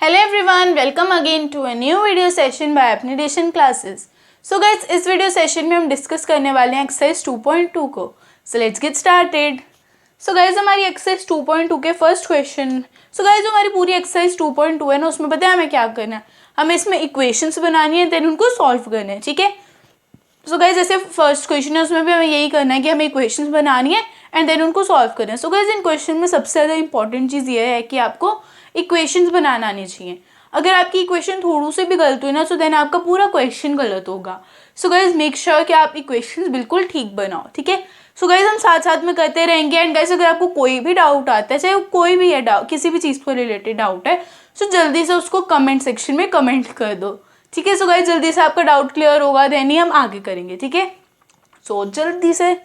Hello everyone, welcome again to a new video session by एप्नीडेशन classes. So guys, इस video session में हम discuss करने वाले हैं एक्सरसाइज 2.2 को। So let's get started. So guys, हमारी एक्सरसाइज 2.2 के फर्स्ट क्वेश्चन। सो गाइस, जो हमारी पूरी एक्सरसाइज 2.2 है ना, उसमें पता है हमें क्या करना है। हमें इसमें इक्वेशंस बनानी है, देन उनको सॉल्व करना है, ठीक है। सो गाइस, जैसे फर्स्ट क्वेश्चन है उसमें भी हमें यही करना है कि हमें इक्वेशंस बनानी है एंड देन उनको सॉल्व करना है। सो गाइस, इन क्वेश्चन में सबसे ज़्यादा इंपॉर्टेंट चीज़ ये है कि आपको इक्वेशंस बनाना आनी चाहिए। अगर आपकी इक्वेशन थोड़ी से भी गलत हुई ना, सो देन आपका पूरा क्वेश्चन गलत होगा। सो गाइस, मेक श्योर कि आप इक्वेशंस बिल्कुल ठीक बनाओ, ठीक है। सो गाइस, हम साथ साथ में करते रहेंगे एंड गाइस, अगर आपको कोई भी डाउट आता है, चाहे कोई भी है डाउट, किसी भी चीज़ को रिलेटेड डाउट है, सो जल्दी से उसको कमेंट सेक्शन में कमेंट कर दो, ठीक है। सो गाइस, जल्दी से आपका डाउट क्लियर होगा, देन ही हम आगे करेंगे, ठीक है। सो जल्दी से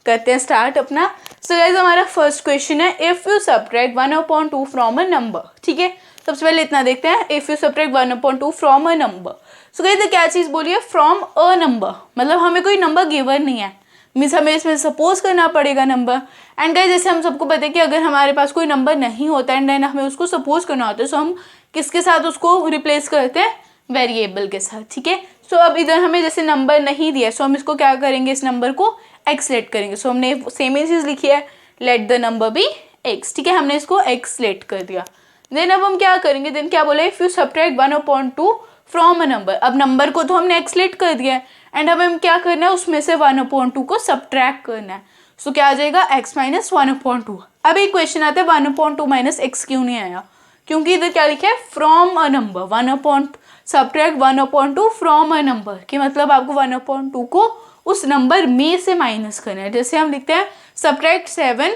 करते हैं स्टार्ट अपना। सो गाइस, हमारा फर्स्ट क्वेश्चन है, if you subtract 1/2 from a number, ठीक है। सबसे पहले इतना देखते हैं, if you subtract 1/2 from a number. So guys, क्या चीज़ बोली है, फ्रॉम अ नंबर, मतलब हमें कोई नंबर गिवन नहीं है, मीन्स हमें इसमें सपोज करना पड़ेगा नंबर। एंड गाइस, जैसे हम सबको पता है कि अगर हमारे पास कोई नंबर नहीं होता एंड देन हमें उसको सपोज करना होता है, सो हम किसके साथ उसको रिप्लेस करते हैं, वेरिएबल के साथ, ठीक है। सो अब इधर हमें जैसे नंबर नहीं दिया, सो हम इसको क्या करेंगे, इस नंबर को एक्स लेट करेंगे। सो हमने सेम ही चीज़ लिखी है, let the number be x, ठीक है। हमने इसको एक्स लेट कर दिया। देन अब हम क्या करेंगे, देन क्या बोला, if you subtract 1/2 from a number. अब नंबर को तो हमने एक्स लेट कर दिया है एंड हमें क्या करना है, उसमें से 1/2 को सब्ट्रैक्ट करना है। सो क्या आ जाएगा, x माइनस 1/2। अब एक क्वेश्चन आता है 1/2 माइनस एक्स क्यों नहीं आया, क्योंकि इधर क्या लिखा है, from a number. Subtract 1/2 from a number की मतलब आपको 1/2 को उस नंबर में से माइनस करना है। जैसे हम लिखते हैं सब्ट्रैक्ट 7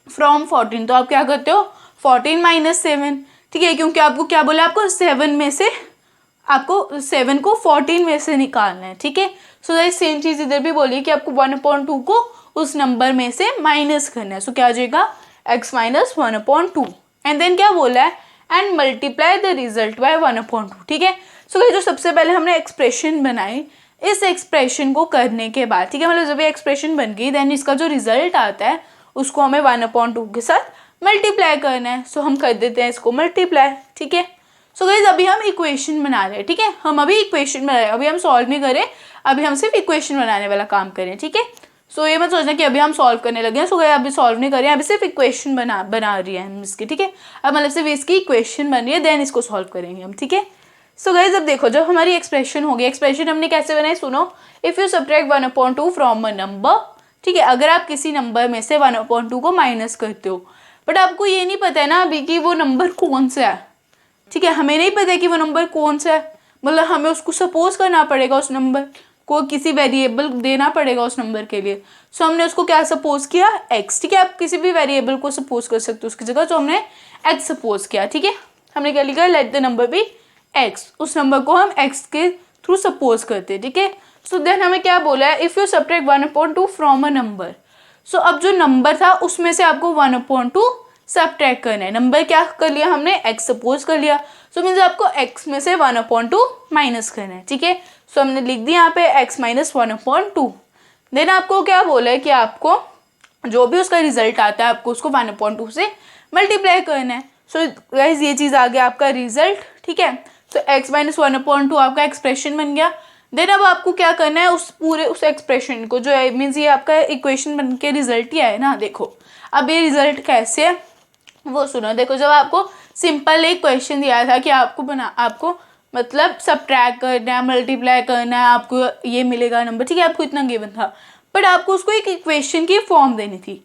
फ्रॉम 14, तो आप क्या करते हो, 14 माइनस 7, ठीक है। क्योंकि आपको क्या बोला, आपको 7 में से, आपको 7 को 14 में से निकालना है, ठीक है। सो दैट सेम चीज़ इधर भी बोलिए कि आपको 1/2 को उस नंबर में से माइनस करना है। सो क्या आ जाएगा, x माइनस 1/2 एंड देन क्या बोला है, and multiply the result by 1/2, ठीक है। सो जो सबसे पहले हमने एक्सप्रेशन बनाई, इस एक्सप्रेशन को करने के बाद, ठीक है, मतलब जब ये एक्सप्रेशन बन गई देन इसका जो रिजल्ट आता है उसको हमें 1/2 के साथ मल्टीप्लाई करना है। सो हम कर देते हैं इसको मल्टीप्लाई, ठीक है। सो गाइस, अभी हम इक्वेशन बना रहे हैं, ठीक है। हम अभी इक्वेशन बना रहे हैं, अभी हम सॉल्व नहीं करें, अभी हम सिर्फ इक्वेशन बनाने वाला काम करें, ठीक है। सो ये मत सोचना कि अभी हम सॉल्व करने लगे हैं। सो गाइस, अभी सॉल्व नहीं कर रहे हैं, अभी सिर्फ इक्वेशन बना रही है हम इसकी, ठीक है। अब मतलब सिर्फ इसकी इक्वेशन बन रही है, देन इसको सॉल्व करेंगे हम, ठीक है। सो गाइस, अब देखो, जब हमारी एक्सप्रेशन होगी, एक्सप्रेशन हमने कैसे बनाई, सुनो, if you subtract 1/2 from a number, ठीक है। अगर आप किसी नंबर में से 1/2 को माइनस करते हो, बट आपको ये नहीं पता है ना अभी कि वो नंबर कौन सा है, ठीक है। हमें नहीं पता है कि वो नंबर कौन सा है, मतलब हमें उसको सपोज करना पड़ेगा, उस नंबर को किसी वेरिएबल देना पड़ेगा उस नंबर के लिए। सो हमने उसको क्या सपोज किया, x, ठीक है। आप किसी भी वेरिएबल को सपोज कर सकते हो उसकी जगह, तो हमने x सपोज किया, ठीक है। हमने क्या लिखा, let the number be x, उस नंबर को हम x के थ्रू सपोज करते हैं, ठीक है। सो देन हमें क्या बोला है, if you subtract 1/2 from a number. So अब जो नंबर था उसमें से आपको 1/2 सब्ट्रैक्ट करना है। नंबर क्या कर लिया हमने, x सपोज कर लिया, सो मीन्स आपको x में से 1/2 माइनस करना है, ठीक है। सो हमने लिख दिया यहाँ पे x माइनस 1/2। देन आपको क्या बोला है कि आपको जो भी उसका रिजल्ट आता है आपको उसको 1/2 से मल्टीप्लाई करना है। सो गाइस, ये चीज़ आ गया आपका रिजल्ट, ठीक है। सो x माइनस 1/2 आपका एक्सप्रेशन बन गया। देन अब आपको क्या करना है, उस एक्सप्रेशन को, जो है मीन्स ये आपका इक्वेशन बन के रिजल्ट ही आए ना, देखो अब ये रिजल्ट कैसे है वो सुनो। देखो, जब आपको सिंपल एक क्वेश्चन दिया था कि आपको मतलब सब्ट्रैक्ट करना है, मल्टीप्लाई करना है, आपको ये मिलेगा नंबर, ठीक है, आपको इतना गिवन था, बट आपको उसको एक इक्वेशन की फॉर्म देनी थी।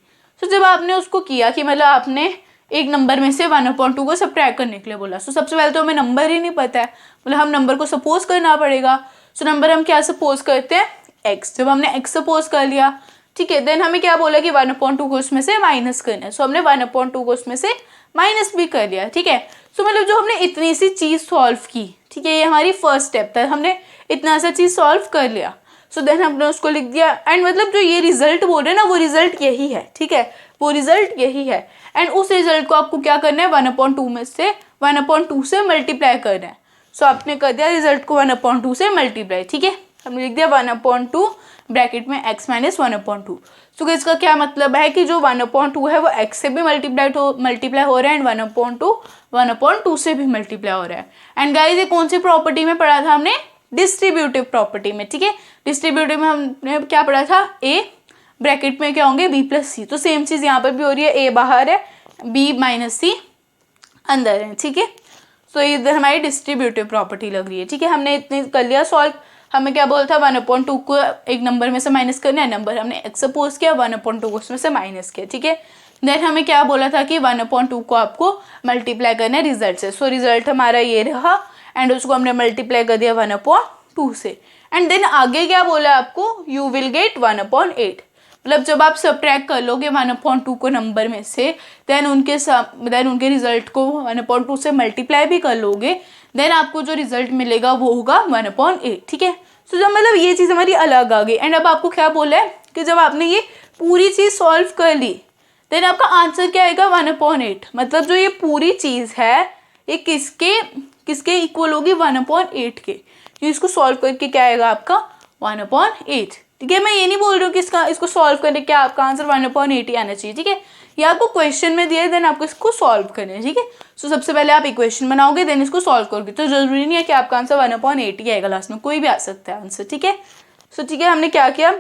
सो जब आपने उसको किया कि मतलब आपने एक नंबर में से 1/2 को सब्ट्रैक्ट करने के लिए बोला, सो सबसे पहले तो हमें नंबर ही नहीं पता है, मतलब हम नंबर को सपोज करना पड़ेगा। सो नंबर हम क्या सपोज करते हैं, एक्स। जब हमने एक्स सपोज कर लिया, ठीक है, देन हमें क्या बोला कि 1/2 को उसमें से माइनस करना है। सो हमने 1/2 को उसमें से माइनस भी कर लिया, ठीक है। सो मतलब जो हमने इतनी सी चीज़ सॉल्व की, ठीक है, ये हमारी फर्स्ट स्टेप था, हमने इतना सा चीज़ सॉल्व कर लिया। सो देन हमने उसको लिख दिया एंड मतलब जो ये रिजल्ट बोल रहे हैं ना, वो रिजल्ट यही है, ठीक है, वो रिजल्ट यही है। एंड उस रिजल्ट को आपको क्या करना है, 1/2 में से 1/2 से मल्टीप्लाई करना है। सो आपने कर दिया रिजल्ट को 1/2 से मल्टीप्लाई, ठीक है। हमने लिख दिया 1/2 ब्रैकेट में x माइनस 1/2। सो इसका क्या मतलब है कि जो 1/2 है वो x से भी मल्टीप्लाई हो रहा है एंड 1/2 से भी मल्टीप्लाई हो रहा है। एंड गाइज ये कौन सी प्रॉपर्टी में पढ़ा था हमने? डिस्ट्रीब्यूटिव प्रॉपर्टी में, ठीक है। डिस्ट्रीब्यूटिव में हमने क्या पढ़ा था? a ब्रैकेट में क्या होंगे b प्लस सी। तो सेम चीज़ यहाँ पर भी हो रही है, a बाहर है b माइनस सी अंदर है, ठीक है। सो इधर हमारी डिस्ट्रीब्यूटिव प्रॉपर्टी लग रही है, ठीक है। हमने इतने कर लिया सॉल्व। हमें क्या बोला था? 1/2 को एक नंबर में से माइनस करना है, नंबर हमने x सपोज किया, 1/2 को उसमें से माइनस किया, ठीक है। देन हमें क्या बोला था कि 1/2 को आपको मल्टीप्लाई करना है रिजल्ट से। सो रिजल्ट हमारा ये रहा एंड उसको हमने मल्टीप्लाई कर दिया 1/2 से। एंड देन आगे क्या बोला आपको? You will get 1/8। मतलब जब आप सब्ट्रैक्ट कर लोगे 1/2 को नंबर में से, देन उनके रिजल्ट को 1/2 से मल्टीप्लाई भी कर लोगे, देन आपको जो रिजल्ट मिलेगा वो होगा 1/8, ठीक है। सो जब मतलब ये चीज़ हमारी अलग आ गई एंड अब आपको क्या बोला है कि जब आपने ये पूरी चीज़ सॉल्व कर ली देन आपका आंसर क्या आएगा? 1/8। मतलब जो ये पूरी चीज़ है ये किसके इक्वल होगी? 1/8 के। तो इसको सॉल्व करके क्या आएगा आपका? 1/8, ठीक है। मैं ये नहीं बोल रही हूँ कि इसको सॉल्व करने क्या आपका आंसर 1/8 ही आना चाहिए, ठीक है। ये आपको क्वेश्चन में दिया है, देन आपको इसको सॉल्व करना है, ठीक है। सो सबसे पहले आप इक्वेशन बनाओगे देन इसको सॉल्व करोगे। तो जरूरी नहीं है कि आपका आंसर 1/8 ही आएगा, लास्ट में कोई भी आ सकता है आंसर, ठीक है। सो ठीक है, हमने क्या किया,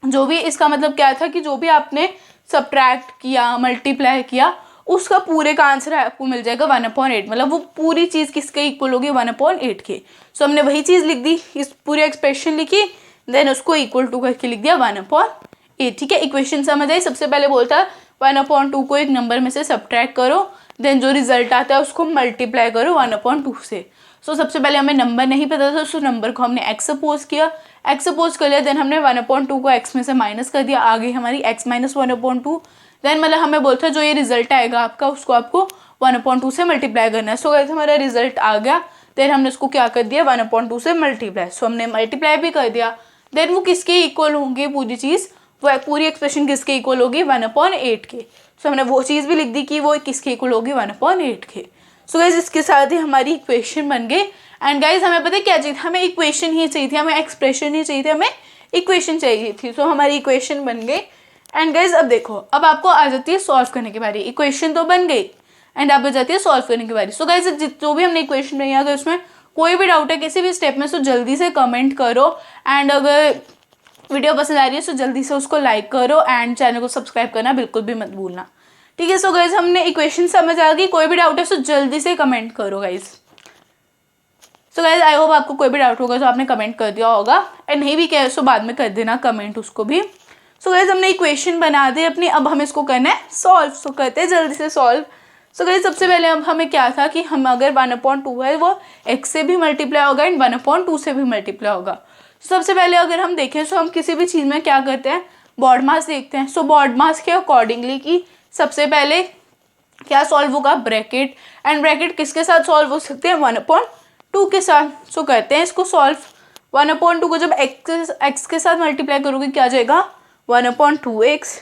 जो भी इसका मतलब क्या था कि जो भी आपने सब्ट्रैक्ट किया, मल्टीप्लाई किया, उसका पूरे का आंसर आपको मिल जाएगा 1/8। मतलब वो पूरी चीज़ किसके इक्वल होगी? 1/8 के। सो हमने वही चीज़ लिख दी, इस पूरी एक्सप्रेशन लिखी, देन उसको इक्वल टू करके लिख दिया 1/8, ठीक है। इक्वेशन समझ आई? सबसे पहले बोलता है 1/2 को एक नंबर में से सब्ट्रैक्ट करो, देन जो रिजल्ट आता है उसको मल्टीप्लाई करो 1/2 से। सो सबसे पहले हमें नंबर नहीं पता था, उस नंबर को हमने x सपोज किया, x सपोज कर लिया, देन हमने 1/2 को x में से माइनस कर दिया, आ गई हमारी x माइनस 1/2। देन मतलब हमें बोलता है जो ये रिजल्ट आएगा आपका उसको आपको 1/2 से मल्टीप्लाई करना है। सो गाइस हमारा रिजल्ट आ गया, देन हमने उसको क्या कर दिया? 1/2 से मल्टीप्लाई। सो हमने मल्टीप्लाई भी कर दिया, देन वो किसके इक्वल होंगे पूरी चीज़? वो पूरी एक्सप्रेशन किसके इक्वल होगी? 1/8 के। सो हमने वो चीज़ भी लिख दी कि वो किसके इक्वल होगी? 1/8 के। सो गाइज इसके साथ ही हमारी इक्वेशन बन गई। एंड गाइज हमें पता है क्या चाहिए? हमें इक्वेशन ही चाहिए थी, हमें एक्सप्रेशन नहीं चाहिए थी, हमें इक्वेशन चाहिए थी। सो हमारी इक्वेशन बन गई। एंड गाइज अब देखो, अब आपको आ जाती है सॉल्व करने की बारी। इक्वेशन तो बन गई एंड अब आ जाती है सॉल्व करने की बारी। सो गाइज जो भी हमने इक्वेशन बनाई, अगर उसमें कोई भी डाउट है किसी भी स्टेप में, सो जल्दी से कमेंट करो। एंड अगर वीडियो पसंद आ रही है तो जल्दी से उसको लाइक करो एंड चैनल को सब्सक्राइब करना बिल्कुल भी मत भूलना, ठीक है। सो गाइज हमने इक्वेशन समझ आ गई, कोई भी डाउट है तो जल्दी से कमेंट करो guys. So guys I hope आपको कोई भी डाउट होगा तो आपने कमेंट कर दिया होगा, एंड नहीं भी कहे सो बाद में कर देना कमेंट उसको भी। सो गाइज हमने इक्वेशन बना दी अपनी, अब हमें इसको करना है सॉल्व। सो करते हैं जल्दी से सॉल्व। सो गाइज सबसे पहले अब हमें क्या था कि हम अगर 1/2 है वो x से भी मल्टीप्लाई होगा एंड 1/2 से भी मल्टीप्लाई होगा। सबसे पहले अगर हम देखें सो हम किसी भी चीज़ में क्या करते हैं? बॉड मास देखते हैं। सो बॉड मास के अकॉर्डिंगली कि सबसे पहले क्या सॉल्व होगा? ब्रैकेट, एंड ब्रैकेट किसके साथ सॉल्व हो सकते हैं? 1/2 के साथ। सो करते हैं इसको सॉल्व। 1/2 को जब x के साथ मल्टीप्लाई करोगे क्या आ जाएगा? 1/2x।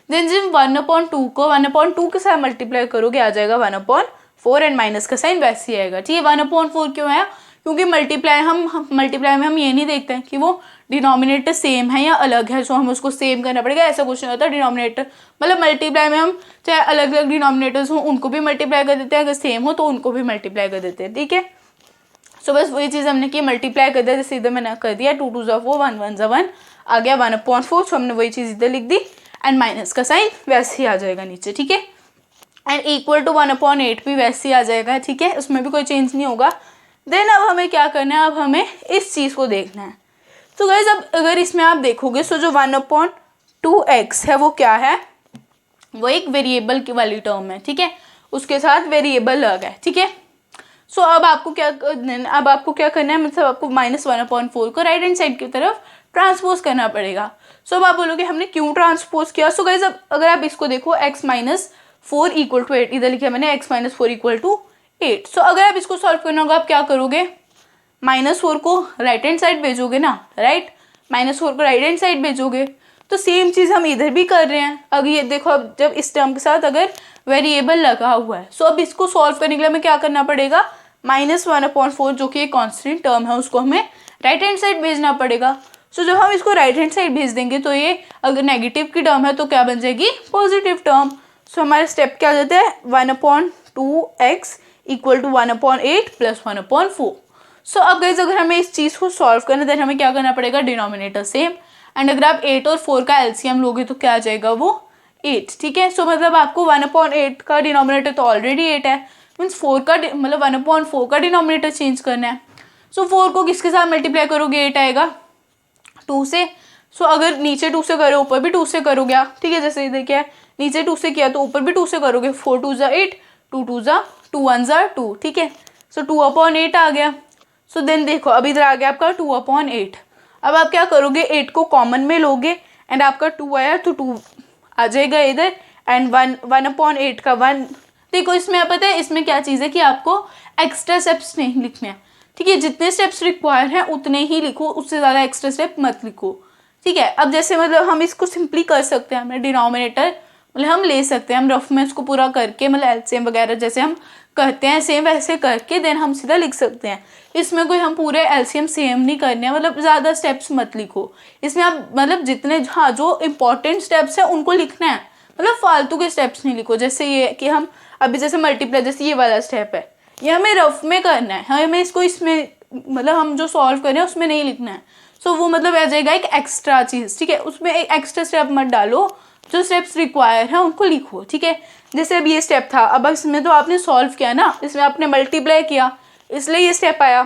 देन जब 1/2 को 1/2 के साथ मल्टीप्लाई करोगे आ जाएगा 1/4 एंड माइनस का साइन वैसे ही आएगा, ठीक है। 1/4 क्यों है? क्योंकि मल्टीप्लाई में हम ये नहीं देखते हैं कि वो डिनोमिनेटर सेम है या अलग है, सो हम उसको सेम करना पड़ेगा, ऐसा कुछ नहीं होता। डिनोमिनेटर मतलब मल्टीप्लाई में हम चाहे अलग अलग डिनोमिनेटर्स हों उनको भी मल्टीप्लाई कर देते हैं, अगर सेम हो तो उनको भी मल्टीप्लाई कर देते हैं, ठीक है। सो बस वही चीज़ हमने की, मल्टीप्लाई कर दिया, जैसे इधर मैंने कर दिया 2 2 4 1 1 1 आ गया 1/4। सो हमने वही चीज़ इधर लिख दी एंड माइनस का साइन वैसे ही आ जाएगा नीचे, ठीक है। एंड इक्वल टू 1/8 भी वैसे ही आ जाएगा, ठीक है, उसमें भी कोई चेंज नहीं होगा। देन अब हमें क्या करना है? अब हमें इस चीज़ को देखना है। तो गाइज अब अगर इसमें आप देखोगे सो जो 1/2x है वो क्या है? वो एक वेरिएबल की वाली टर्म है, ठीक है, उसके साथ वेरिएबल लग है, ठीक है। सो अब आपको क्या करना है? मतलब आपको -1/4 को राइट हैंड साइड की तरफ ट्रांसपोज करना पड़ेगा। सो अब आप बोलोगे हमने क्यों ट्रांसपोज किया? सो गाइज अब अगर आप इसको देखो x - 4 = 8, इधर लिखा मैंने x - 4 = 8। सो अगर आप इसको सॉल्व करना होगा आप क्या करोगे? -4 को राइट हैंड साइड भेजोगे ना, राइट, -4 को राइट हैंड साइड भेजोगे। तो सेम चीज़ हम इधर भी कर रहे हैं। अगर ये देखो, अब जब इस टर्म के साथ अगर वेरिएबल लगा हुआ है, सो अब इसको सॉल्व करने के लिए हमें क्या करना पड़ेगा? -1/4 जो कि एक कॉन्स्टेंट टर्म है उसको हमें राइट हैंड साइड भेजना पड़ेगा। सो जब हम इसको राइट हैंड साइड भेज देंगे तो ये अगर नेगेटिव की टर्म है तो क्या बन जाएगी, पॉजिटिव टर्म। सो हमारा स्टेप क्या हो जाता है, 1/2x इक्वल टू 1/8 प्लस 1/4। सो अब गाइस अगर हमें इस चीज़ को सॉल्व करना है देन हमें क्या करना पड़ेगा, डिनोमिनेटर सेम। एंड अगर आप 8 और 4 का एलसीएम लोगे तो क्या आ जाएगा, वो 8। ठीक है, सो मतलब आपको 1/8 का डिनोमिनेटर तो ऑलरेडी 8 है, मीन्स 4 का मतलब 1/4 का डिनोमिनेटर चेंज करना है। सो 4 को किसके साथ मल्टीप्लाई करोगे, 8 आएगा 2 से। सो अगर नीचे 2 से करो ऊपर भी 2 से करोगे आप, ठीक है, जैसे इधर क्या है, नीचे 2 से किया तो ऊपर भी 2 से करोगे, 4 2 ज़ा 8, 2 2 ज़ा 2 1 ज़ा 2, ठीक है। सो 2/8 आ गया। सो देन देखो अब इधर आ गया आपका 2/8। अब आप क्या करोगे, 8 को कॉमन में लोगे एंड आपका 2 आया तो 2 आ जाएगा इधर, एंड 1/8 का 1। देखो इसमें पता है इसमें क्या चीज़ है कि आपको एक्स्ट्रा स्टेप्स नहीं लिखने हैं, ठीक है, जितने स्टेप्स रिक्वायर हैं उतने ही लिखो, उससे ज़्यादा एक्स्ट्रा स्टेप मत लिखो, ठीक है। अब जैसे मतलब हम इसको सिंपली कर सकते हैं, हमें डिनोमिनेटर मतलब हम ले सकते हैं, हम रफ में इसको पूरा करके मतलब एलसीएम वगैरह जैसे हम करते हैं सेम वैसे करके देन हम सीधा लिख सकते हैं। इसमें कोई हम पूरे एलसीएम सेम नहीं करने हैं, मतलब ज़्यादा स्टेप्स मत लिखो इसमें आप, मतलब जितने हाँ जो इम्पोर्टेंट स्टेप्स हैं उनको लिखना है, मतलब फालतू के स्टेप्स नहीं लिखो। जैसे ये कि हम अभी जैसे मल्टीप्लाई, जैसे ये वाला स्टेप है ये हमें रफ में करना है, हमें इसको इसमें मतलब हम जो सॉल्व कर रहे हैं उसमें नहीं लिखना है। सो वो मतलब आ जाएगा एक एक्स्ट्रा चीज़, ठीक है, उसमें एक एक्स्ट्रा स्टेप मत डालो, जो स्टेप्स रिक्वायर हैं उनको लिखो, ठीक है। जैसे अब ये स्टेप था, अब इसमें तो आपने सॉल्व किया ना, इसमें आपने मल्टीप्लाई किया इसलिए ये स्टेप आया।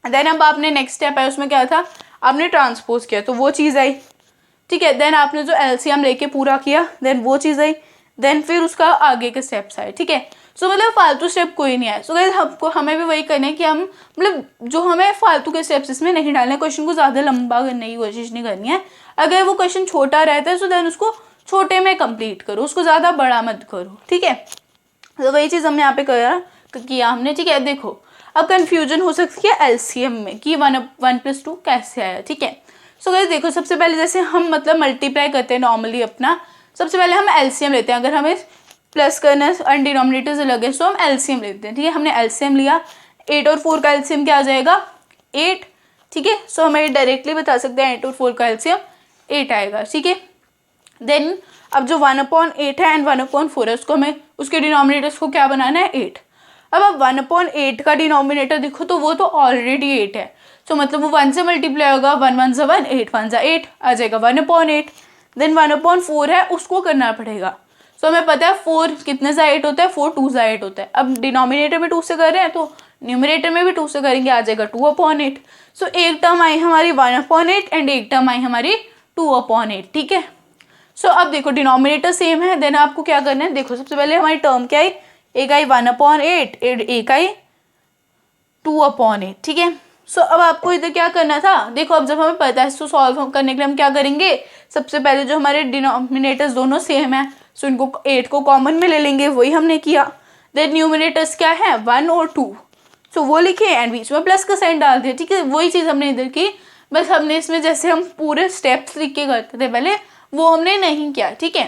देन अब आपने नेक्स्ट स्टेप आया उसमें क्या था, आपने ट्रांसपोज किया तो वो चीज़ आई, ठीक है। देन आपने जो एलसीएम लेके पूरा किया देन वो चीज़ आई, देन फिर उसका आगे के स्टेप्स आए, ठीक है। सो मतलब फालतू स्टेप कोई नहीं आया। सो गाइस हमको हमें भी वही करना है कि हम मतलब जो हमें फालतू के स्टेप्स इसमें नहीं डालने, क्वेश्चन को ज़्यादा लंबा करने की कोशिश नहीं करनी है। अगर वो क्वेश्चन छोटा रहता है सो देन उसको छोटे में कंप्लीट करो, उसको ज़्यादा बड़ा मत करो, ठीक है। तो वही चीज़ हमने यहाँ पे किया हमने, ठीक है। देखो अब कन्फ्यूजन हो सकती है एलसीएम में कि 1+2 कैसे आया, ठीक है। सो गाइस देखो सबसे पहले जैसे हम मतलब मल्टीप्लाई करते हैं नॉर्मली अपना, सबसे पहले हम एलसीएम लेते हैं। अगर हमें प्लस करना है और डिनोमिनेटर्स अलग है सो हम एलसीएम लेते हैं, ठीक है। हमने एलसीएम लिया, 8 और 4 का एलसीएम क्या आ जाएगा, 8, ठीक है। सो हमें डायरेक्टली बता सकते हैं 8 और 4 का एलसीएम 8 आएगा, ठीक है। देन अब जो 1/8 है एंड 1/4 है उसको हमें उसके डिनोमिनेटर्स को क्या बनाना है, 8। अब 1/8 का डिनोमिनेटर देखो तो वो तो ऑलरेडी 8 है, सो मतलब वो 1 से मल्टीप्लाई होगा, 1 1 ज़ा 1, 8 1 ज़ा 8 आ जाएगा 1/8। देन 1/4 है उसको करना पड़ेगा। सो हमें पता है 4 कितने ज़ा 8 होता है, 4 2 ज़ा 8 होता है। अब डिनोमिनेटर में 2 से कर रहे हैं तो न्यूमिनेटर में भी 2 से करेंगे, आ जाएगा 2/8। सो एक टर्म आई हमारी 1/8 एंड एक टर्म आई हमारी 2/8, ठीक है। सो अब देखो डिनोमिनेटर सेम है, देन आपको क्या करना है, देखो सबसे पहले हमारी टर्म क्या आई, एक आई 1/8 एक आई 2/8, ठीक है। सो अब आपको इधर क्या करना था, देखो अब जब हमें पता है इसको सॉल्व करने के लिए हम क्या करेंगे, सबसे पहले जो हमारे डिनोमिनेटर्स दोनों सेम है सो इनको 8 को कॉमन में ले लेंगे, वही हमने किया। देन न्यूमिनेटर्स क्या है 1 और 2, सो वो लिखे एंड बीच में प्लस का साइन डाल दिया, ठीक है। वही चीज़ हमने इधर की, बस हमने इसमें जैसे हम पूरे स्टेप्स लिख के करते थे पहले वो हमने नहीं किया, ठीक है,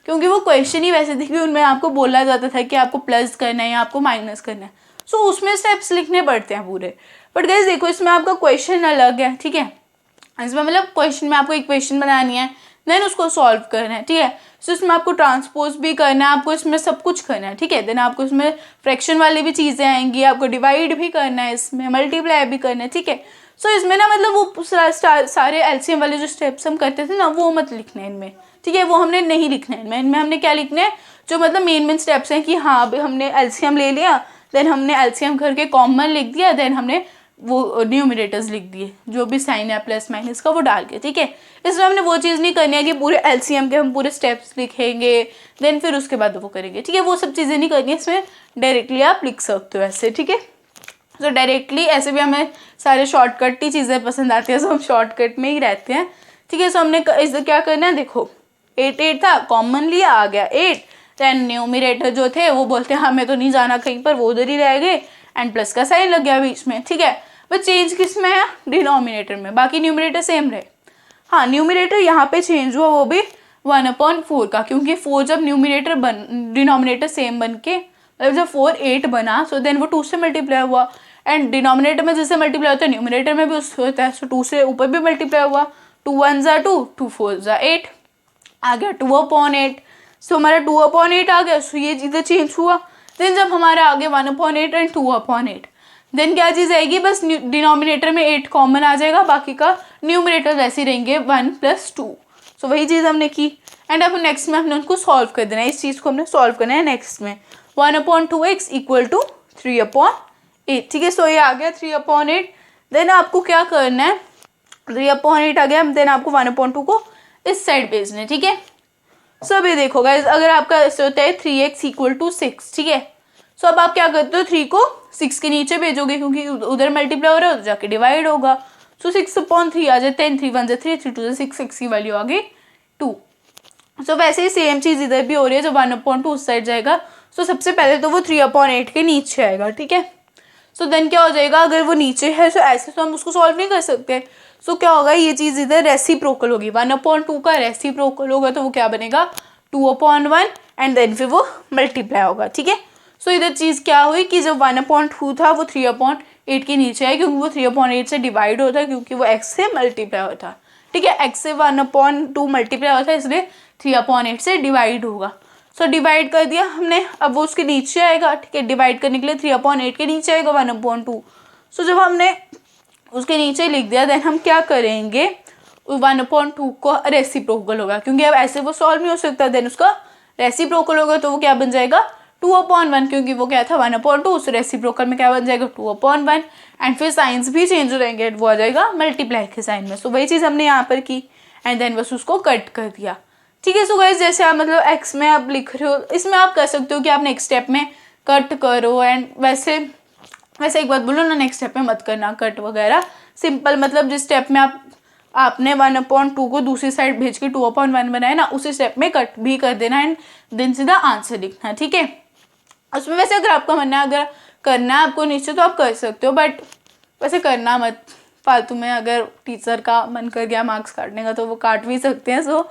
क्योंकि वो क्वेश्चन ही वैसे थे कि उनमें आपको बोला जाता था कि आपको प्लस करना है या आपको माइनस करना है, सो उसमें स्टेप्स लिखने पड़ते हैं पूरे। बट गाइस देखो इसमें आपका क्वेश्चन अलग है, ठीक है, इसमें मतलब क्वेश्चन में आपको इक्वेशन बनानी है देन उसको सॉल्व करना है, ठीक है। सो इसमें आपको ट्रांसपोज भी करना है, आपको इसमें सब कुछ करना है, ठीक है। देन आपको इसमें फ्रैक्शन वाली भी चीज़ें आएंगी, आपको डिवाइड भी करना है, इसमें मल्टीप्लाई भी करना है, ठीक है। सो इसमें ना मतलब वो सारे एलसीएम वाले जो स्टेप्स हम करते थे ना वो मत लिखना है इनमें, ठीक है, वो हमने नहीं लिखना है इनमें हमने क्या लिखना है, जो मतलब मेन स्टेप्स हैं कि हाँ अभी हमने एलसीएम ले लिया, देन हमने एलसीएम करके कॉमन लिख दिया, देन हमने वो न्यूमिनेटर्स लिख दिए, जो भी साइन है प्लस माइनस का वो डाल के, ठीक है। इसमें हमने वो चीज़ नहीं करनी है कि पूरे एलसीएम के हम पूरे स्टेप्स लिखेंगे देन फिर उसके बाद वो करेंगे, ठीक है, वो सब चीज़ें नहीं करनी है। इसमें डायरेक्टली आप लिख सकते हो ऐसे, ठीक है। तो डायरेक्टली ऐसे भी हमें सारे शॉर्टकट ही चीज़ें पसंद आती है, सो हम शॉर्टकट में ही रहते हैं, ठीक है। सो हमने इस क्या करना है, देखो 8 था कॉमन लिया आ गया 8, देन न्यूमिनेटर जो थे वो बोलते हैं हमें तो नहीं जाना कहीं पर, वो उधर ही रह गए एंड प्लस का साइन लग गया बीच में, ठीक है। बट चेंज किस में है, डिनोमिनेटर में, बाकी न्यूमिनेटर सेम रहे। हाँ न्यूमिनेटर यहाँ पे चेंज हुआ वो भी 1/4 का, क्योंकि 4 जब डिनोमिनेटर सेम बन के मतलब जब 4 8 बना सो देन वो 2 से मल्टीप्लाई हुआ एंड डिनोमिनेटर में जैसे मल्टीप्लाई होता है न्यूमिनेटर में भी उससे होता है। सो 2 से ऊपर भी मल्टीप्लाई हुआ, 2 1 ज़ा 2, 2 4 ज़ा 8, आ गया 2/8। सो हमारा 2/8 आ गया। सो ये चीज़ें चेंज हुआ। देन जब हमारा आगे 1/8 एंड 2/8, देन क्या चीज़ आएगी, बस डिनोमिनेटर में 8 कॉमन आ जाएगा, बाकी का न्यूमिनेटर वैसे ही रहेंगे 1 + 2। सो वही चीज़ हमने की। एंड अब नेक्स्ट में हमने उनको सॉल्व कर देना है, इस चीज़ को हमने सॉल्व करना है नेक्स्ट में। 1/2x = 3/8, ठीक है। सो ये आ गया 3/8। देन आपको क्या करना है, 3/8 आ गया, देन आपको 1/2 को इस साइड भेजना है, ठीक है। सो अभी देखो गाइस, अगर आपका ऐसे होता है 3x = 6, ठीक है। सो अब आप क्या करते हो, 3 को 6 के नीचे भेजोगे क्योंकि उधर मल्टीप्लाई हो रहा है, उधर जाके डिवाइड होगा। सो 6/3 आ जाए, 10 3 1 ज़ा 3, 3 2 ज़ा 6, 6 की वैल्यू आ गई 2। सो वैसे ही सेम चीज़ इधर भी हो रही है, जब 1/2 उस साइड जाएगा। सो सबसे पहले तो वो 3/8 के नीचे आएगा, ठीक है। सो देन क्या हो जाएगा, अगर वो नीचे है तो ऐसे तो हम उसको सॉल्व नहीं कर सकते। सो क्या होगा, ये चीज़ इधर रेसिप्रोकल होगी, 1/2 का रेसिप्रोकल होगा तो वो क्या बनेगा 2/1 एंड देन फिर वो मल्टीप्लाई होगा, ठीक है। सो इधर चीज़ क्या हुई कि जब 1/2 था वो 3/8 के नीचे है, क्योंकि वो 3/8 से डिवाइड होता है, क्योंकि वो x से मल्टीप्लाई होता है, ठीक है। x से 1/2 मल्टीप्लाई होता है, इसलिए 3/8 से डिवाइड होगा। सो डिवाइड कर दिया हमने, अब वो उसके नीचे आएगा, ठीक है। डिवाइड करने के लिए 3/8 के नीचे आएगा 1/2। सो जब हमने उसके नीचे लिख दिया, देन हम क्या करेंगे, 1/2 को रेसिप्रोकल होगा, क्योंकि अब ऐसे वो सॉल्व नहीं हो सकता। देन उसका रेसिप्रोकल होगा तो वो क्या बन जाएगा 2/1, क्योंकि वो क्या था 1/2, उस रेसिप्रोकल में क्या बन जाएगा 2/1। एंड फिर साइंस भी चेंज हो जाएंगे, वो आ जाएगा मल्टीप्लाई के साइन में। सो वही चीज़ हमने यहाँ पर की एंड देन बस उसको कट कर दिया, ठीक है। सो गाइस, जैसे आप मतलब एक्स में आप लिख रहे हो, इसमें आप कर सकते हो कि आप नेक्स्ट स्टेप में कट करो। एंड वैसे एक बात बोलो ना, नेक्स्ट स्टेप में मत करना कट वगैरह। सिंपल मतलब जिस स्टेप में आपने 1/2 को दूसरी साइड भेज के 2/1 बनाया ना, उसी स्टेप में कट भी कर देना एंड देन सीधा आंसर लिखना, ठीक है। उसमें वैसे अगर आपका मन है, अगर करना है आपको नीचे तो आप कर सकते हो, बट वैसे करना मत फालतू में। अगर टीचर का मन कर गया मार्क्स काटने का तो वो काट भी सकते हैं। सो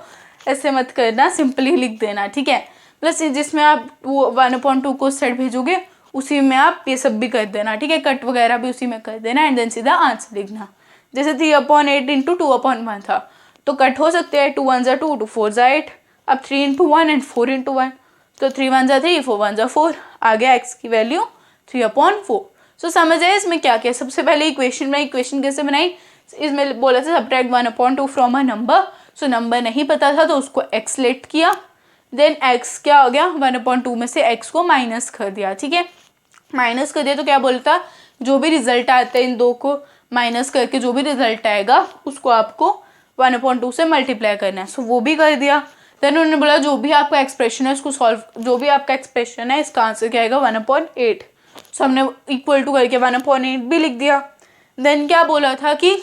ऐसे मत करना, सिंपली लिख देना, ठीक है। प्लस जिसमें आप 1/2 को साइड भेजोगे उसी में आप ये सब भी कर देना, ठीक है। कट वगैरह भी उसी में कर देना एंड देन सीधा आंसर लिखना। जैसे 3/8 × 2/1 था, तो कट हो सकते हैं, 2 1 ज़ा 2, 2 4 ज़ा 8, अब 3 × 1 एंड 4 × 1, तो 3 1 ज़ा 3, 4 1 ज़ा 4, आ गया x की वैल्यू 3/4। सो समझ आए इसमें क्या क्या। सबसे पहले इक्वेशन बनाई, इक्वेशन कैसे बनाई, इसमें बोला था subtract 1/2 from a number. So number नहीं पता था तो उसको x लेट किया, देन x क्या हो गया 1/2 में से x को माइनस कर दिया, ठीक है। माइनस कर दिया तो क्या बोलता, जो भी रिजल्ट आता है इन दो को माइनस करके जो भी रिजल्ट आएगा उसको आपको 1/2 से मल्टीप्लाई करना है। सो वो भी कर दिया। देन उन्होंने बोला जो भी आपका एक्सप्रेशन है उसको सॉल्व, जो भी आपका एक्सप्रेशन है इसका आंसर क्या आएगा 1/8। सो हमने इक्वल टू करके 1/8 भी लिख दिया। देन क्या बोला था कि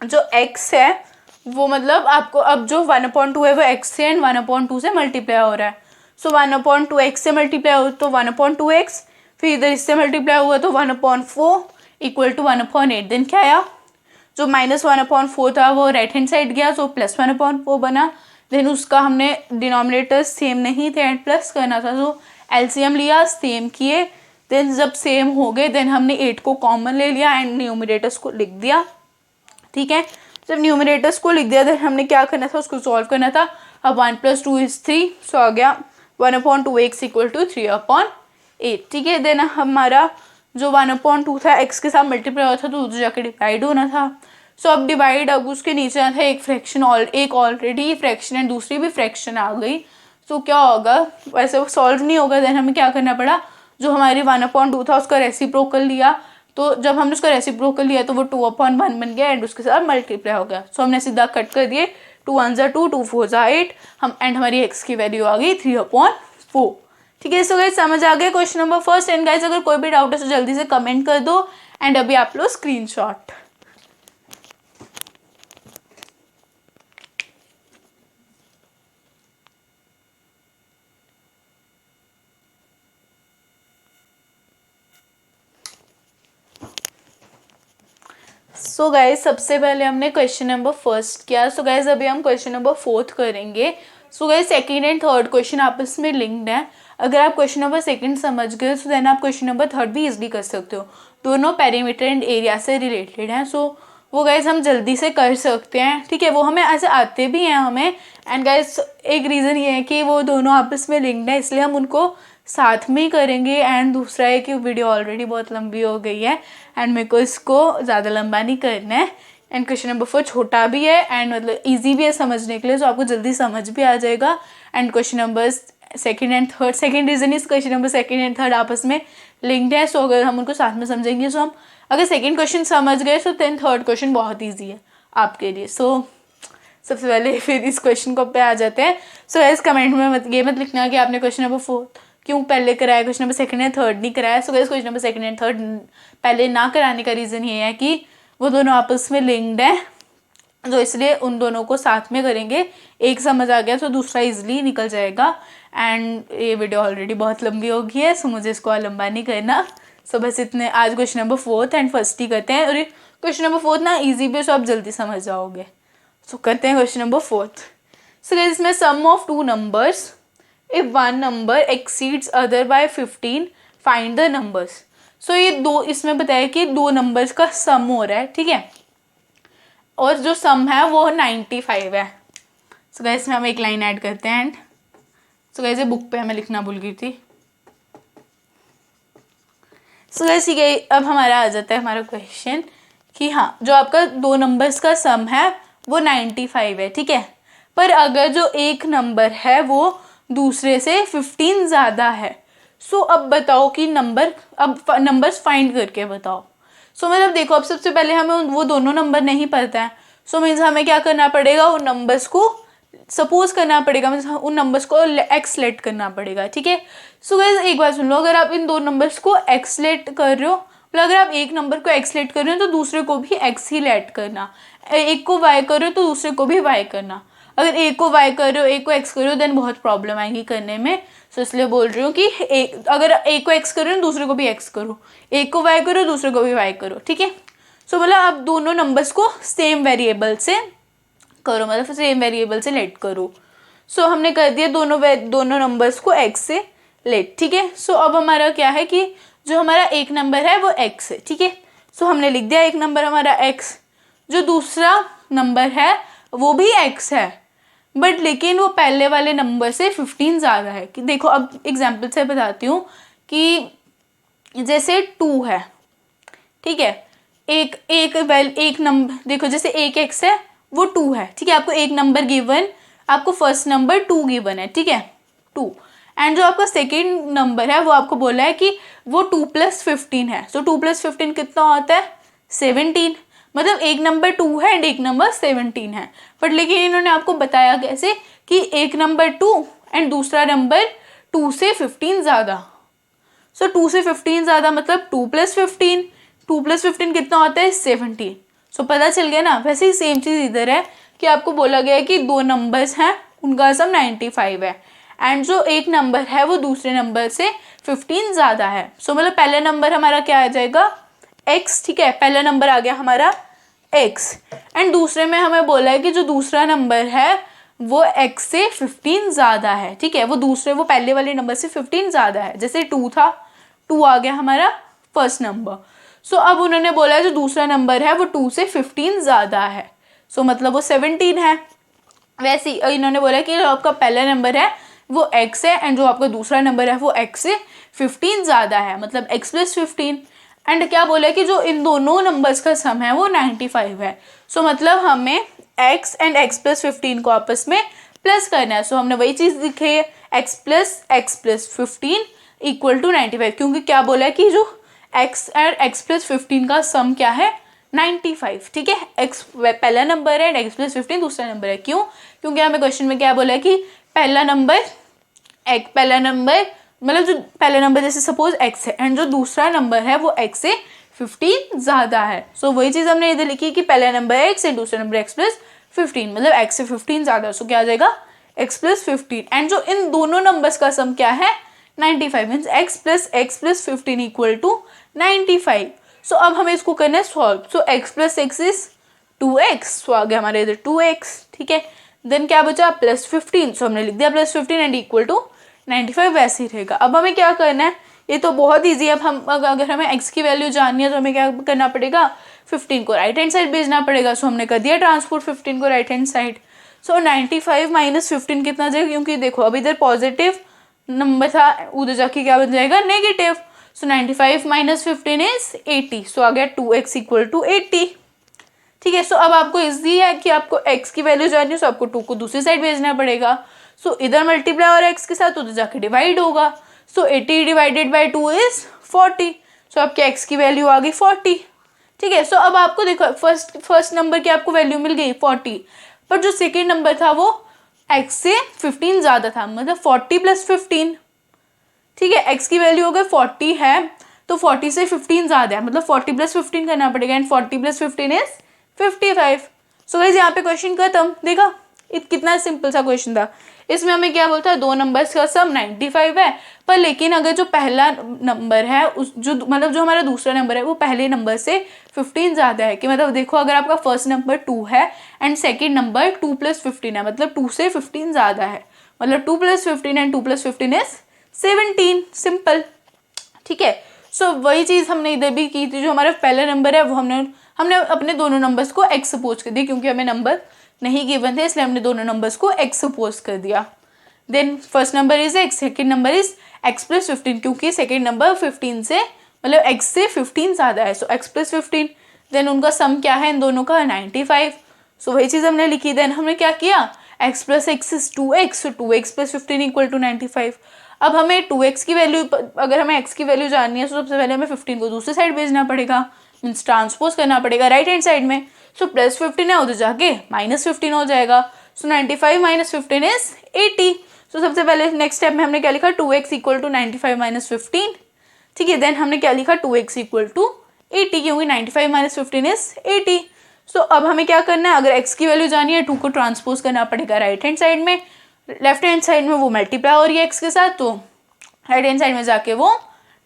जो x है वो मतलब आपको अब जो 1/2 है वो x से एंड 1/2 से मल्टीप्लाई हो रहा है। सो 1/2 x से मल्टीप्लाई हो तो 1/2x, फिर इधर इससे मल्टीप्लाई हुआ तो 1/4 = 1/8। देन क्या आया, जो -1/4 था वो राइट हैंड साइड गया, सो +1/4 बना। देन उसका हमने डिनोमिनेटर सेम नहीं थे एंड प्लस करना था, सो एलसीएम लिया, सेम किए। देन जब सेम हो गए देन हमने 8 को कॉमन ले लिया एंड न्यूमरेटर्स को लिख दिया, ठीक है। जब न्यूमरेटर्स को लिख दिया देन हमने क्या करना था, उसको सॉल्व करना था। अब 1 + 2 = 3, सो आ गया 1/2x = 3/8, ठीक है। देन हमारा जो 1/2 था x के साथ मल्टीप्लाई हुआ था तो उधर जाके डिवाइड होना था। सो अब डिवाइड, अब उसके नीचे था एक फ्रैक्शन, एक ऑलरेडी फ्रैक्शन है, दूसरी भी फ्रैक्शन आ गई। सो क्या होगा, वैसे वो सॉल्व नहीं होगा। देन हमें क्या करना पड़ा, जो हमारी 1/2 था उसका रेसिप्रोकल लिया, तो जब हमने उसका रेसिप्रोकल लिया तो वो 2/1 बन गया एंड उसके साथ मल्टीप्लाई हो गया। सो हमने सीधा कट कर दिए, 2 1 ज़ा 2, 2 4 ज़ा 8, हम एंड हमारी x की वैल्यू आ गई 3/4, ठीक है। सो गाइस समझ आ गया question number first. And guys अगर कोई भी डाउट है तो जल्दी से कमेंट कर दो एंड अभी आप लो स्क्रीनशॉट। सो गाइस सबसे पहले हमने क्वेश्चन नंबर फर्स्ट किया। सो गाइस अभी हम क्वेश्चन नंबर फोर्थ करेंगे। So guys second and third question आपस में लिंक्ड है। अगर आप क्वेश्चन नंबर सेकंड समझ गए तो देन आप क्वेश्चन नंबर थर्ड भी इजीली कर सकते हो, दोनों पेरीमीटर एंड एरिया से रिलेटेड हैं। सो वो गाइस हम जल्दी से कर सकते हैं, ठीक है, वो हमें ऐसे आते भी हैं हमें। एंड गाइस एक रीज़न ये है कि वो दोनों आपस में लिंक्ड है, इसलिए हम उनको साथ में ही करेंगे। एंड दूसरा है कि वीडियो ऑलरेडी बहुत लंबी हो गई है एंड मेरे को इसको ज़्यादा लंबा नहीं करना है। एंड क्वेश्चन नंबर 4 छोटा भी है एंड मतलब ईजी भी है समझने के लिए, तो आपको जल्दी समझ भी आ जाएगा। And question number second and third, second reason इस question number second and third आपस में लिंक्ड है। सो अगर हम उनको साथ में समझेंगे, सो हम अगर सेकंड क्वेश्चन समझ गए तो देन थर्ड क्वेश्चन बहुत ईजी है आपके लिए। सो सबसे पहले फिर इस क्वेश्चन को पे आ जाते हैं। सो इस कमेंट में ये मत लिखना कि आपने क्वेश्चन नंबर 4 क्यों पहले कराया, question number second and third नहीं कराया। So question number second and third पहले ना कराने का रीज़न ये है कि वो दोनों आपस में लिंक्ड है, तो इसलिए उन दोनों को साथ में करेंगे। एक समझ आ गया तो दूसरा इजीली निकल जाएगा। एंड ये वीडियो ऑलरेडी बहुत लंबी हो गई है, सो मुझे इसको और लंबा नहीं करना। सो बस इतने आज क्वेश्चन नंबर 4 एंड फर्स्ट ही करते हैं, और ये क्वेश्चन नंबर 4 ना ईजी भी है, सो आप जल्दी समझ जाओगे। सो करते हैं क्वेश्चन नंबर 4। सो गाइस इसमें sum of two numbers, if one number exceeds other by 15 find the numbers. So ये दो, इसमें बताया कि दो नंबर्स का सम हो रहा है, ठीक है, और जो सम है वो 95 है। सो गाइस इसमें हम एक लाइन ऐड करते हैं। एंड सो गाइस ये बुक पे हमें लिखना भूल गई थी। सो गाइस ठीक है, अब हमारा आ जाता है हमारा क्वेश्चन कि हाँ जो आपका दो नंबर्स का सम है वो 95 है, ठीक है, पर अगर जो एक नंबर है वो दूसरे से 15 ज़्यादा है। सो अब बताओ कि नंबर्स फाइंड करके बताओ। सो मतलब देखो, अब सबसे पहले हमें वो दोनों नंबर नहीं पता है। सो मीन्स हमें क्या करना पड़ेगा, उन नंबर्स को सपोज करना पड़ेगा, मीन्स उन नंबर्स को एक्सलेट करना पड़ेगा, ठीक है। सो गाइस एक बात सुन लो, अगर आप इन दो नंबर्स को एक्सलेट कर रहे हो, मतलब अगर आप एक नंबर को एक्सलेट कर रहे हो तो दूसरे को भी एक्स ही लेट करना, एक को वाई कर रहे हो तो दूसरे को भी वाई करना। अगर एक को वाई कर रहे हो एक को एक्स कर रहे हो देन बहुत प्रॉब्लम आएगी करने में। सो इसलिए बोल रही हूँ कि अगर एक को एक्स कर रहे हो दूसरे को भी एक्स करो, एक को वाई करो दूसरे को भी वाई करो, ठीक है। सो मतलब आप दोनों नंबर्स को सेम वेरिएबल से करो, मतलब सेम वेरिएबल से लेट करो। सो हमने कर दिया दोनों नंबर्स को एक्स से लेट, ठीक है। सो अब हमारा क्या है कि जो हमारा एक नंबर है वो एक्स है, ठीक है। सो हमने लिख दिया एक नंबर हमारा एक्स, जो दूसरा नंबर है वो भी एक्स है, बट लेकिन वो पहले वाले नंबर से 15 ज़्यादा है। कि देखो अब एग्जाम्पल से बताती हूँ कि जैसे 2 है, ठीक है, एक नंबर देखो, जैसे एक एक्स है वो 2 है, ठीक है, आपको एक नंबर गिवन, आपको फर्स्ट नंबर 2 गिवन है, ठीक है, 2। एंड जो आपका सेकेंड नंबर है वो आपको बोला है कि वो 2 + 15 है। सो 2 + 15 कितना होता है, 17। मतलब एक नंबर 2 है एंड एक नंबर 17 है, बट लेकिन इन्होंने आपको बताया कैसे कि एक नंबर 2 एंड दूसरा नंबर 2 से 15 ज़्यादा। सो 2 से 15 ज़्यादा मतलब 2 + 15, 2 + 15 कितना होता है, 17। सो पता चल गया ना। वैसे ही सेम चीज़ इधर है कि आपको बोला गया है कि दो नंबर्स हैं उनका सम 95 है एंड जो एक नंबर है वो दूसरे नंबर से 15 ज़्यादा है। सो मतलब पहला नंबर हमारा क्या आ जाएगा, x, ठीक है, पहला नंबर आ गया हमारा x एंड दूसरे में हमें बोला है कि जो दूसरा नंबर है वो x से 15 ज़्यादा है, ठीक है, वो पहले वाले नंबर से 15 ज़्यादा है। जैसे 2 था, 2 आ गया हमारा फर्स्ट नंबर। सो अब उन्होंने बोला है जो दूसरा नंबर है वो 2 से 15 ज़्यादा है, सो मतलब वो 17 है। वैसे ही इन्होंने बोला कि जो आपका पहला नंबर है वो x है एंड जो आपका दूसरा नंबर है वो x से 15 ज़्यादा है, मतलब x + 15। एंड क्या बोला है कि जो इन दोनों नंबर्स का सम है वो 95 है। सो मतलब हमें x एंड x + 15 को आपस में प्लस करना है। सो हमने वही चीज़ लिखी है, x + 15 = 95, क्योंकि क्या बोला है कि जो x और x + 15 का सम क्या है, 95, ठीक है। x पहला नंबर है एंड x + 15 दूसरा नंबर है। क्यों, क्योंकि हमें क्वेश्चन में क्या बोला है कि पहला नंबर मतलब जो पहला नंबर जैसे सपोज x है एंड जो दूसरा नंबर है वो x से 15 ज़्यादा है। सो वही चीज़ हमने इधर लिखी कि पहला नंबर x है दूसरा नंबर x + 15, मतलब x से 15 ज़्यादा। सो क्या आ जाएगा, x + 15 एंड जो इन दोनों नंबर्स का सम क्या है, 95, मीन्स x + 15 = 95। सो अब हमें इसको करना है solve. So x + x is 2x, सो आ गया हमारे इधर 2x, ठीक है। देन क्या बचा, +15, सो हमने लिख दिया +15 एंड = 95 वैसे ही रहेगा। अब हमें क्या करना है, ये तो बहुत ईजी है। अब हम अगर हमें x की वैल्यू जाननी है तो हमें क्या करना पड़ेगा, 15 को राइट हैंड साइड भेजना पड़ेगा। सो हमने कर दिया ट्रांसपोर्ट 15 को राइट हैंड साइड। सो 95 माइनस 15 कितना जाएगा, क्योंकि देखो अब इधर पॉजिटिव नंबर था, उधर जाके क्या बन जाएगा, नेगेटिव। So 95 minus 15 is 80। सो आ गया 2x इक्वल टू 80। ठीक है, सो अब आपको इजी है कि आपको x की वैल्यू जाननी है, सो आपको 2 को दूसरी साइड भेजना पड़ेगा। सो इधर मल्टीप्लाई और x के साथ उधर जाके डिवाइड होगा। सो 80 डिवाइडेड बाई 2 इज 40। सो आपके x की वैल्यू आ गई 40। ठीक है, सो अब आपको देखो फर्स्ट नंबर की आपको वैल्यू मिल गई 40, पर जो सेकेंड नंबर था वो x से 15 ज़्यादा था, मतलब 40 प्लस 15। ठीक है, x की वैल्यू अगर 40 है तो 40 से 15 ज़्यादा है, मतलब 40 प्लस 15 करना पड़ेगा, and 40 plus 15 is 55। So guys यहाँ पे क्वेश्चन खत्म। देखा कितना सिंपल सा क्वेश्चन था। इसमें हमें क्या बोलता है, दो नंबर्स का सम 95 है, पर लेकिन अगर जो पहला नंबर है उस जो मतलब जो हमारा दूसरा नंबर है वो पहले नंबर से 15 ज़्यादा है। कि मतलब देखो अगर आपका फर्स्ट नंबर 2 है एंड सेकेंड नंबर 2 प्लस 15 है, मतलब 2 से 15 ज़्यादा है, मतलब 2 plus 15 and 2 plus 15 is 17। Simple. ठीक है, सो वही चीज़ हमने इधर भी की थी। जो हमारा पहला नंबर है वो हमने अपने दोनों नंबर्स को x सपोज कर दिया, क्योंकि हमें नंबर नहीं गिवन थे इसलिए हमने दोनों नंबर्स को x सपोज कर दिया। Then first number is x, second number is x plus 15, क्योंकि सेकेंड नंबर 15 से मतलब x से 15 ज़्यादा है, सो x प्लस 15। देन उनका सम क्या है इन दोनों का, 95। सो वही चीज़ हमने लिखी। देन हमने क्या किया, x plus x is 2x, so 2x plus 15 equal to 95। अब हमें 2x की वैल्यू, अगर हमें x की वैल्यू जाननी है तो सबसे पहले हमें 15 को दूसरी साइड भेजना पड़ेगा, मीन्स ट्रांसपोज करना पड़ेगा राइट हैंड साइड में। सो प्लस 15 है, उधर जाके माइनस 15 हो जाएगा। सो 95 माइनस 15 इज 80। सो सबसे पहले नेक्स्ट स्टेप में हमने क्या लिखा, 2x इक्वल टू 95 माइनस 15। ठीक है, देन हमने क्या लिखा, 2x इक्वल टू 80, क्योंकि 95 माइनस 15 इज 80। सो अब हमें क्या करना है, अगर x की वैल्यू जानी है 2 को ट्रांसपोज करना पड़ेगा राइट हैंड साइड में, लेफ्ट हैंड साइड में वो मल्टीप्लाई हो रही है x के साथ, तो राइट हैंड साइड में जाके वो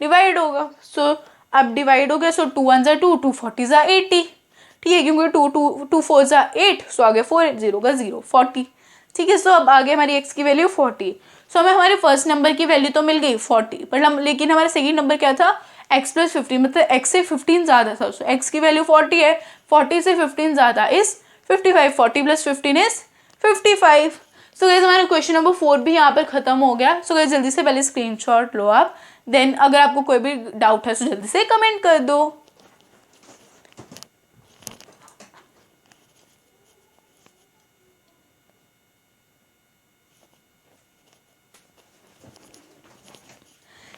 डिवाइड होगा। सो अब डिवाइड हो गया, सो 2 1 ज़ा 2, 2 40 ज़ा 80। ठीक है, क्योंकि 2 4 ज़ा 8, सो आगे 4 0 का 0 40। ठीक है, सो अब आगे हमारी x की वैल्यू 40। सो हमें हमारे फर्स्ट नंबर की वैल्यू तो मिल गई 40, पर लेकिन हमारा सेकेंड नंबर क्या था, x प्लस 15, मतलब x से 15 ज़्यादा था। सो x की वैल्यू 40 है, 40 से 15 ज़्यादा is 55, 40 plus 15 is 55। So guys हमारा क्वेश्चन नंबर 4 भी यहाँ पर खत्म हो गया। सो गाइस जल्दी से पहले स्क्रीनशॉट लो आप, देन अगर आपको कोई भी डाउट है तो जल्दी से कमेंट कर दो।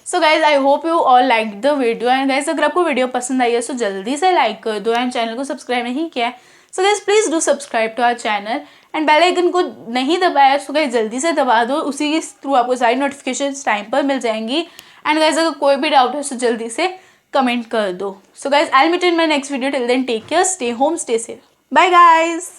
So guys I hope you all like the video, and guys अगर आपको वीडियो पसंद आई है तो जल्दी से लाइक कर दो, एंड चैनल को सब्सक्राइब नहीं किया है so guys please do subscribe to our channel, and bell icon को नहीं दबाया सो गाइज जल्दी से दबा दो, उसी के थ्रू आपको सारी नोटिफिकेशन टाइम पर मिल जाएंगी। एंड गाइज अगर कोई भी डाउट है तो जल्दी से कमेंट कर दो। So guys I will meet in my next video, till then take care, stay home, stay safe, bye guys.